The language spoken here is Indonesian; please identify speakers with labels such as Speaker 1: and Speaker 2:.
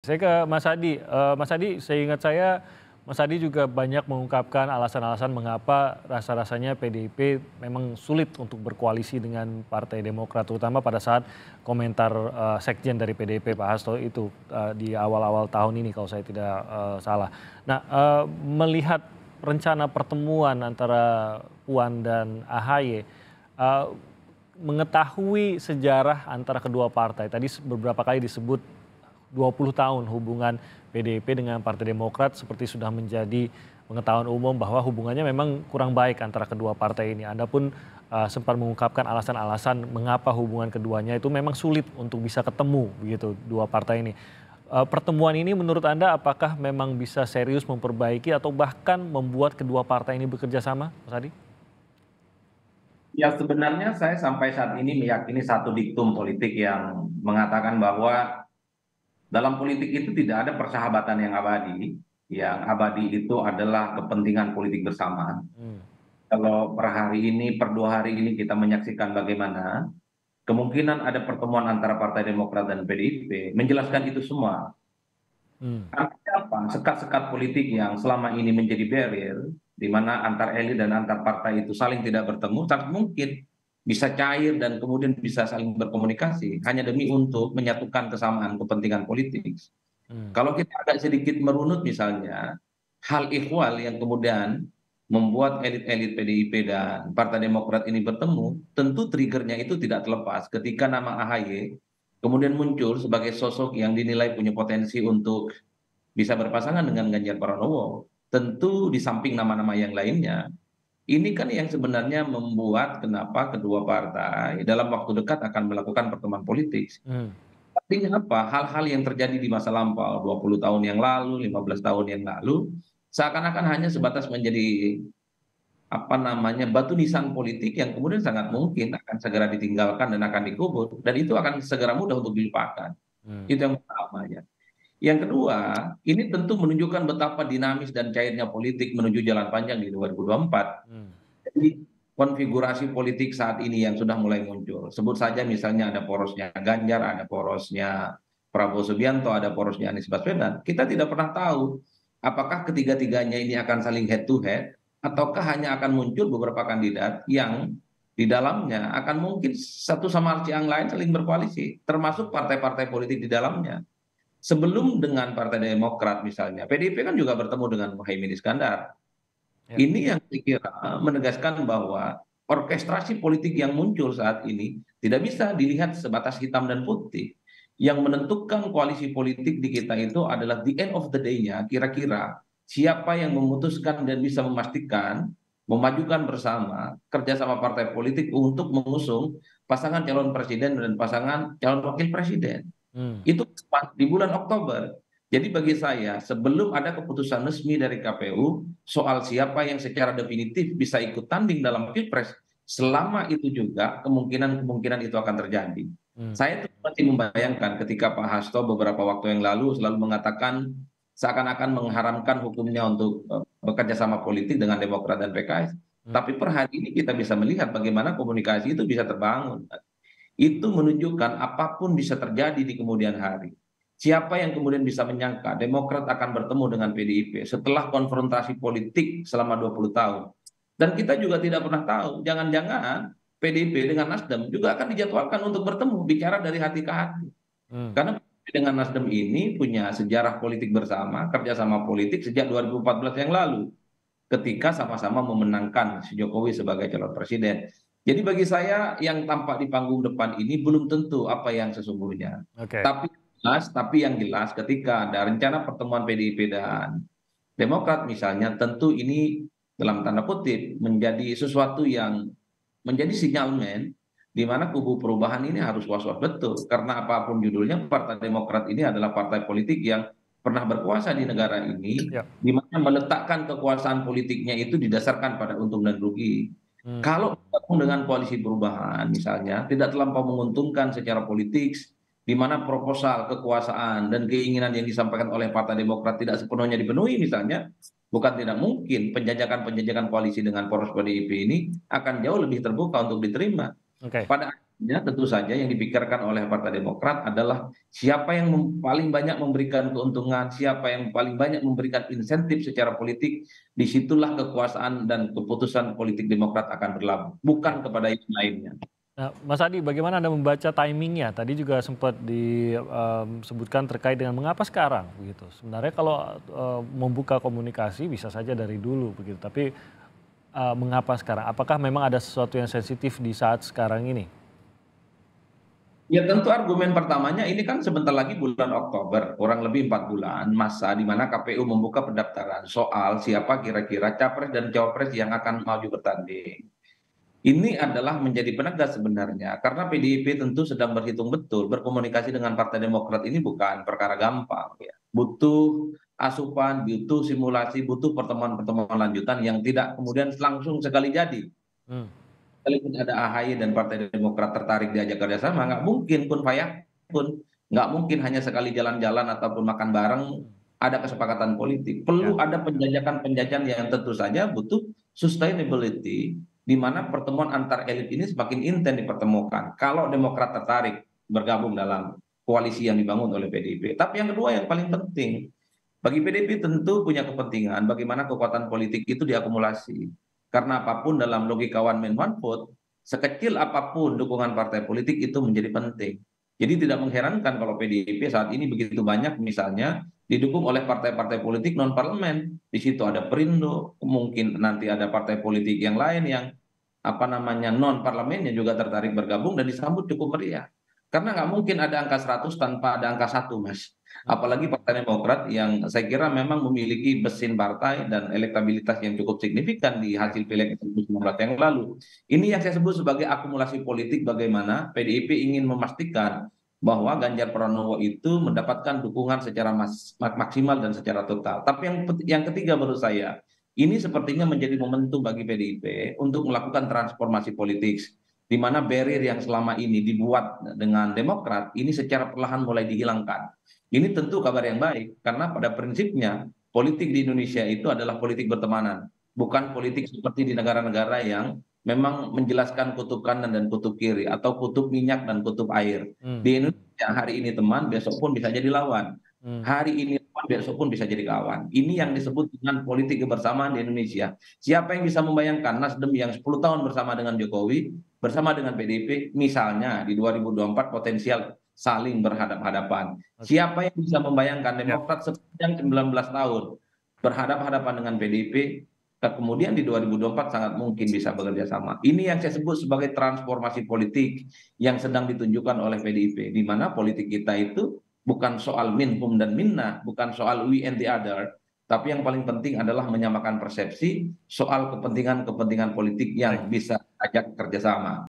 Speaker 1: Saya ke Mas Adi, seingat saya, Mas Adi juga banyak mengungkapkan alasan-alasan mengapa rasa-rasanya PDIP memang sulit untuk berkoalisi dengan Partai Demokrat, terutama pada saat komentar sekjen dari PDIP Pak Hasto itu di awal-awal tahun ini kalau saya tidak salah. Nah, melihat rencana pertemuan antara Puan dan AHY, eh, mengetahui sejarah antara kedua partai, tadi beberapa kali disebut 20 tahun hubungan PDIP dengan Partai Demokrat seperti sudah menjadi pengetahuan umum bahwa hubungannya memang kurang baik antara kedua partai ini. Anda pun sempat mengungkapkan alasan-alasan mengapa hubungan keduanya itu memang sulit untuk bisa ketemu begitu dua partai ini. Pertemuan ini menurut Anda apakah memang bisa serius memperbaiki atau bahkan membuat kedua partai ini bekerja sama, Mas Adi?
Speaker 2: Ya sebenarnya saya sampai saat ini meyakini satu diktum politik yang mengatakan bahwa dalam politik itu tidak ada persahabatan yang abadi. Yang abadi itu adalah kepentingan politik bersama.
Speaker 1: Hmm.
Speaker 2: Kalau per hari ini, per 2 hari ini kita menyaksikan bagaimana kemungkinan ada pertemuan antara Partai Demokrat dan PDIP, menjelaskan itu semua.
Speaker 1: Hmm.
Speaker 2: Artinya apa? Sekat-sekat politik yang selama ini menjadi barrier, di mana antar elit dan antar partai itu saling tidak bertemu, sangat mungkin bisa cair dan kemudian bisa saling berkomunikasi hanya demi untuk menyatukan kesamaan kepentingan politik.
Speaker 1: Hmm.
Speaker 2: Kalau kita agak sedikit merunut misalnya, hal ihwal yang kemudian membuat elit-elit PDIP dan Partai Demokrat ini bertemu, tentu triggernya itu tidak terlepas ketika nama AHY kemudian muncul sebagai sosok yang dinilai punya potensi untuk bisa berpasangan dengan Ganjar Pranowo. Tentu di samping nama-nama yang lainnya, ini kan yang sebenarnya membuat kenapa kedua partai dalam waktu dekat akan melakukan pertemuan politik.
Speaker 1: Hmm.
Speaker 2: Artinya apa? Hal-hal yang terjadi di masa lampau, 20 tahun yang lalu, 15 tahun yang lalu, seakan-akan hanya sebatas menjadi apa namanya batu nisan politik yang kemudian sangat mungkin akan segera ditinggalkan dan akan dikubur dan itu akan segera mudah untuk dilupakan.
Speaker 1: Hmm.
Speaker 2: Itu yang pertama ya. Yang kedua, ini tentu menunjukkan betapa dinamis dan cairnya politik menuju jalan panjang di 2024.
Speaker 1: Hmm.
Speaker 2: Jadi konfigurasi politik saat ini yang sudah mulai muncul. Sebut saja misalnya ada porosnya Ganjar, ada porosnya Prabowo Subianto, ada porosnya Anies Baswedan. Kita tidak pernah tahu apakah ketiga-tiganya ini akan saling head to head ataukah hanya akan muncul beberapa kandidat yang di dalamnya akan mungkin satu sama yang lain saling berkoalisi, termasuk partai-partai politik di dalamnya. Sebelum dengan Partai Demokrat misalnya, PDIP kan juga bertemu dengan Muhaimin Iskandar.
Speaker 1: Ya.
Speaker 2: Ini yang saya kira menegaskan bahwa orkestrasi politik yang muncul saat ini tidak bisa dilihat sebatas hitam dan putih. Yang menentukan koalisi politik di kita itu adalah the end of the day-nya kira-kira siapa yang memutuskan dan bisa memastikan memajukan bersama kerjasama partai politik untuk mengusung pasangan calon presiden dan pasangan calon wakil presiden.
Speaker 1: Hmm.
Speaker 2: Itu pas di bulan Oktober. Jadi bagi saya, sebelum ada keputusan resmi dari KPU soal siapa yang secara definitif bisa ikut tanding dalam Pilpres, selama itu juga kemungkinan-kemungkinan itu akan terjadi.
Speaker 1: Hmm.
Speaker 2: Saya tuh masih membayangkan ketika Pak Hasto beberapa waktu yang lalu selalu mengatakan seakan-akan mengharamkan hukumnya untuk bekerja sama politik dengan Demokrat dan PKS.
Speaker 1: Hmm.
Speaker 2: Tapi per hari ini kita bisa melihat bagaimana komunikasi itu bisa terbangun. Itu menunjukkan apapun bisa terjadi di kemudian hari. Siapa yang kemudian bisa menyangka Demokrat akan bertemu dengan PDIP setelah konfrontasi politik selama 20 tahun. Dan kita juga tidak pernah tahu, jangan-jangan PDIP dengan Nasdem juga akan dijadwalkan untuk bertemu, bicara dari hati ke hati.
Speaker 1: Hmm.
Speaker 2: Karena dengan Nasdem ini punya sejarah politik bersama, kerjasama politik sejak 2014 yang lalu ketika sama-sama memenangkan si Jokowi sebagai calon presiden. Jadi bagi saya yang tampak di panggung depan ini belum tentu apa yang sesungguhnya.
Speaker 1: Oke.
Speaker 2: Tapi yang jelas ketika ada rencana pertemuan PDIP dan Demokrat misalnya, tentu ini dalam tanda kutip menjadi sesuatu yang menjadi sinyalmen di mana kubu perubahan ini harus was-was betul karena apapun judulnya Partai Demokrat ini adalah partai politik yang pernah berkuasa di negara ini
Speaker 1: Ya.
Speaker 2: di mana meletakkan kekuasaan politiknya itu didasarkan pada untung dan rugi.
Speaker 1: Hmm.
Speaker 2: Kalau bergabung dengan koalisi perubahan misalnya tidak terlampau menguntungkan secara politik di mana proposal kekuasaan dan keinginan yang disampaikan oleh Partai Demokrat tidak sepenuhnya dipenuhi misalnya, bukan tidak mungkin penjajakan-penjajakan koalisi dengan poros PDIP ini akan jauh lebih terbuka untuk diterima.
Speaker 1: Oke.
Speaker 2: Pada Ya, tentu saja yang dipikirkan oleh Partai Demokrat adalah siapa yang paling banyak memberikan keuntungan, siapa yang paling banyak memberikan insentif secara politik, disitulah kekuasaan dan keputusan politik Demokrat akan berlabuh, bukan
Speaker 1: Oke.
Speaker 2: kepada yang lainnya.
Speaker 1: Nah, Mas Adi, bagaimana Anda membaca timingnya? Tadi juga sempat disebutkan terkait dengan mengapa sekarang begitu. Sebenarnya kalau membuka komunikasi bisa saja dari dulu begitu, tapi mengapa sekarang? Apakah memang ada sesuatu yang sensitif di saat sekarang ini?
Speaker 2: Ya tentu argumen pertamanya ini kan sebentar lagi bulan Oktober, kurang lebih 4 bulan masa di mana KPU membuka pendaftaran soal siapa kira-kira capres dan cawapres yang akan maju bertanding. Ini adalah menjadi penegas sebenarnya, karena PDIP tentu sedang berhitung betul, berkomunikasi dengan Partai Demokrat ini bukan perkara gampang, ya. Butuh asupan, butuh simulasi, butuh pertemuan-pertemuan lanjutan yang tidak kemudian langsung sekali jadi.
Speaker 1: Hmm,
Speaker 2: Kalaupun ada AHY dan Partai Demokrat tertarik diajak kerjasama, nggak mungkin kun fayakun, nggak mungkin hanya sekali jalan-jalan ataupun makan bareng ada kesepakatan politik.
Speaker 1: ya.
Speaker 2: Perlu ada penjajakan-penjajakan yang tentu saja butuh sustainability, di mana pertemuan antar elit ini semakin intens dipertemukan. Kalau Demokrat tertarik bergabung dalam koalisi yang dibangun oleh PDIP. Tapi yang kedua yang paling penting, bagi PDIP tentu punya kepentingan bagaimana kekuatan politik itu diakumulasi. Karena apapun dalam logika one man one vote, sekecil apapun dukungan partai politik itu menjadi penting. Jadi tidak mengherankan kalau PDIP saat ini begitu banyak misalnya didukung oleh partai-partai politik non parlemen. Di situ ada Perindo, mungkin nanti ada partai politik yang lain yang apa namanya non parlemen yang juga tertarik bergabung dan disambut cukup meriah. Karena nggak mungkin ada angka 100 tanpa ada angka satu, Mas. Apalagi Partai Demokrat yang saya kira memang memiliki mesin partai dan elektabilitas yang cukup signifikan di hasil pileg 2019 yang lalu. Ini yang saya sebut sebagai akumulasi politik bagaimana PDIP ingin memastikan bahwa Ganjar Pranowo itu mendapatkan dukungan secara maksimal dan secara total. Tapi yang ketiga menurut saya, ini sepertinya menjadi momentum bagi PDIP untuk melakukan transformasi politik, di mana barrier yang selama ini dibuat dengan Demokrat ini secara perlahan mulai dihilangkan. Ini tentu kabar yang baik, karena pada prinsipnya politik di Indonesia itu adalah politik bertemanan, bukan politik seperti di negara-negara yang memang menjelaskan kutub kanan dan kutub kiri, atau kutub minyak dan kutub air.
Speaker 1: Hmm,
Speaker 2: Di Indonesia hari ini teman, besok pun bisa jadi lawan.
Speaker 1: hmm.
Speaker 2: Hari ini lawan, besok pun bisa jadi kawan. Ini yang disebut dengan politik kebersamaan di Indonesia. Siapa yang bisa membayangkan Nasdem yang 10 tahun bersama dengan Jokowi, bersama dengan PDIP, misalnya di 2024 potensial saling berhadap-hadapan.
Speaker 1: Oke.
Speaker 2: Siapa yang bisa membayangkan
Speaker 1: Ya.
Speaker 2: Demokrat sepanjang 19 tahun berhadapan-hadapan dengan PDIP, kemudian di 2024 sangat mungkin bisa bekerja sama. Ini yang saya sebut sebagai transformasi politik yang sedang ditunjukkan oleh PDIP, di mana politik kita itu bukan soal minhum dan minna, bukan soal we and the other, tapi yang paling penting adalah menyamakan persepsi soal kepentingan-kepentingan politik
Speaker 1: Baik.
Speaker 2: yang bisa ajak kerjasama.